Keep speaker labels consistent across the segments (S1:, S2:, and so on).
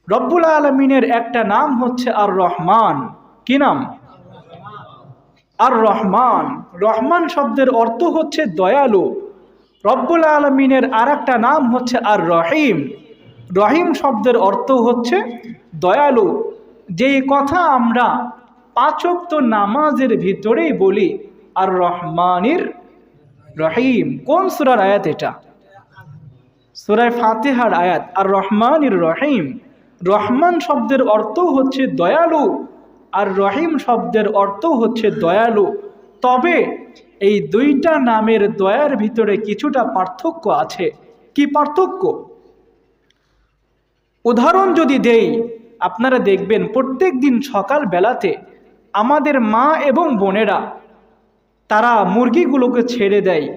S1: রব্বুল আলামিনের একটা নাম হচ্ছে আর রহমান। কি নাম? আর রহমান। রহমান শব্দের অর্থ হচ্ছে দয়ালু। রব্বুল আলামিনের আর একটা নাম হচ্ছে আর রহিম। রহিম শব্দের অর্থ হচ্ছে দয়ালু। যেই কথা আমরা পাঁচ ওয়াক্ত নামাজের ভিতরেই বলি আর রহমানির রহিম। কোন সূরার আয়াত এটা? সূরা ফাতিহার আয়াত, আর রহমানির রহিম। রহমান শব্দের অর্থ হচ্ছে দয়ালু, আর রহিম শব্দের অর্থ হচ্ছে দয়ালু। তবে এই দুইটা নামের দয়ার ভিতরে কিছুটা পার্থক্য আছে। কি পার্থক্য? উদাহরণ যদি দেই, আপনারা দেখবেন প্রত্যেক দিন সকাল বেলাতে আমাদের মা এবং বোনেরা তারা মুরগিগুলোকে ছেড়ে দেয়।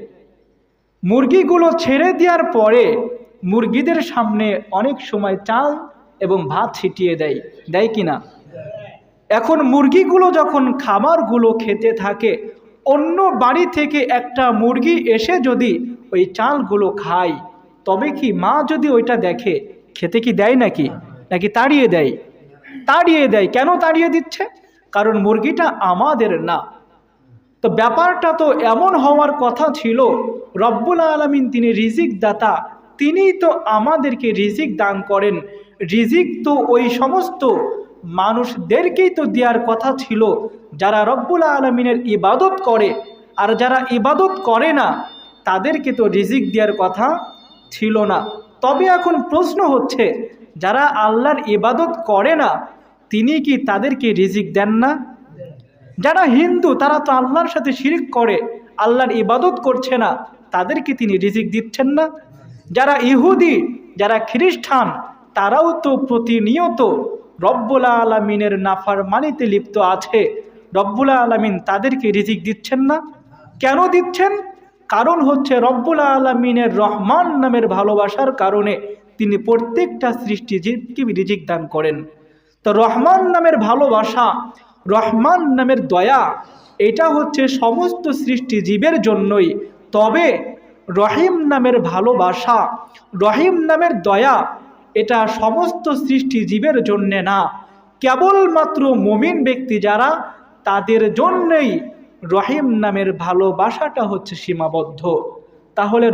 S1: মুরগিগুলো ছেড়ে দেওয়ার পরে মুরগিদের সামনে অনেক সময় চাল এবং ভাত ছিটিয়ে দেয়, দেয় কিনা? এখন মুরগিগুলো যখন খাবারগুলো খেতে থাকে, অন্য বাড়ি থেকে একটা মুরগি এসে যদি ওই চালগুলো খায়, তবে কি মা যদি ওইটা দেখে, খেতে কি দেয় নাকি? নাকি তাড়িয়ে দেয়? তাড়িয়ে দেয়। কেন তাড়িয়ে দিচ্ছে? কারণ মুরগিটা আমাদের না। তো ব্যাপারটা তো এমন হওয়ার কথা ছিল, রব্বুল আলামিন তিনি রিজিক দাতা, তিনিই তো আমাদেরকে রিজিক দান করেন। রিজিক তো ওই সমস্ত মানুষদেরকেই তো দেওয়ার কথা ছিল যারা রব্বুল আলামিনের ইবাদত করে, আর যারা ইবাদত করে না তাদেরকে তো রিজিক দেওয়ার কথা ছিল না। তবে এখন প্রশ্ন হচ্ছে, যারা আল্লাহর ইবাদত করে না তিনি কি তাদেরকে রিজিক দেন না? যারা হিন্দু তারা তো আল্লাহর সাথে শিরক করে, আল্লাহর ইবাদত করছে না, তাদেরকে তিনি রিজিক দিচ্ছেন না? যারা ইহুদি, যারা খ্রিস্টান, তারাও তো প্রতিনিয়ত রব্বুল আলামিনের নাফরমানিতে লিপ্ত আছে। রব্বুল আলামিন তাদেরকে রিজিক দিচ্ছেন না? কেন দিচ্ছেন? কারণ হচ্ছে রব্বুল আলামিনের রহমান নামের ভালোবাসার কারণে তিনি প্রত্যেকটা সৃষ্টিজীবকে রিজিক দান করেন। তো রহমান নামের ভালোবাসা, রহমান নামের দয়া, এটা হচ্ছে সমস্ত সৃষ্টিজীবের জন্যই। তবে রহিম নামের ভালোবাসা, রহিম নামের দয়া, এটা সমস্ত সৃষ্টিজীবের জন্যে না, কেবলমাত্র মুমিন ব্যক্তি যারা, তাদের জন্যই রহিম নামের ভালোবাসাটা হচ্ছে সীমাবদ্ধ। তাহলে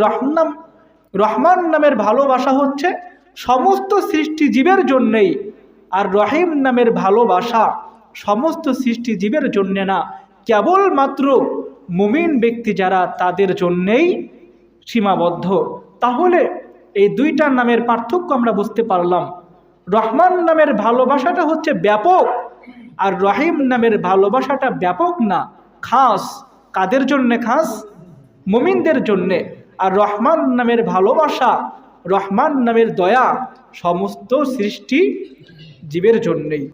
S1: রহমান নামের ভালোবাসা হচ্ছে সমস্ত সৃষ্টিজীবের জন্যেই, আর রহিম নামের ভালোবাসা সমস্ত সৃষ্টিজীবের জন্যে না, কেবলমাত্র মুমিন ব্যক্তি যারা, তাদের জন্যেই সীমাবদ্ধ। তাহলে এই দুইটা নামের পার্থক্য আমরা বুঝতে পারলাম। রহমান নামের ভালোবাসাটা হচ্ছে ব্যাপক, আর রহিম নামের ভালোবাসাটা ব্যাপক না, খাস। কাদের জন্যে খাস? মুমিনদের জন্যে। আর রহমান নামের ভালোবাসা, রহমান নামের দয়া সমস্ত সৃষ্টি জীবের জন্যেই।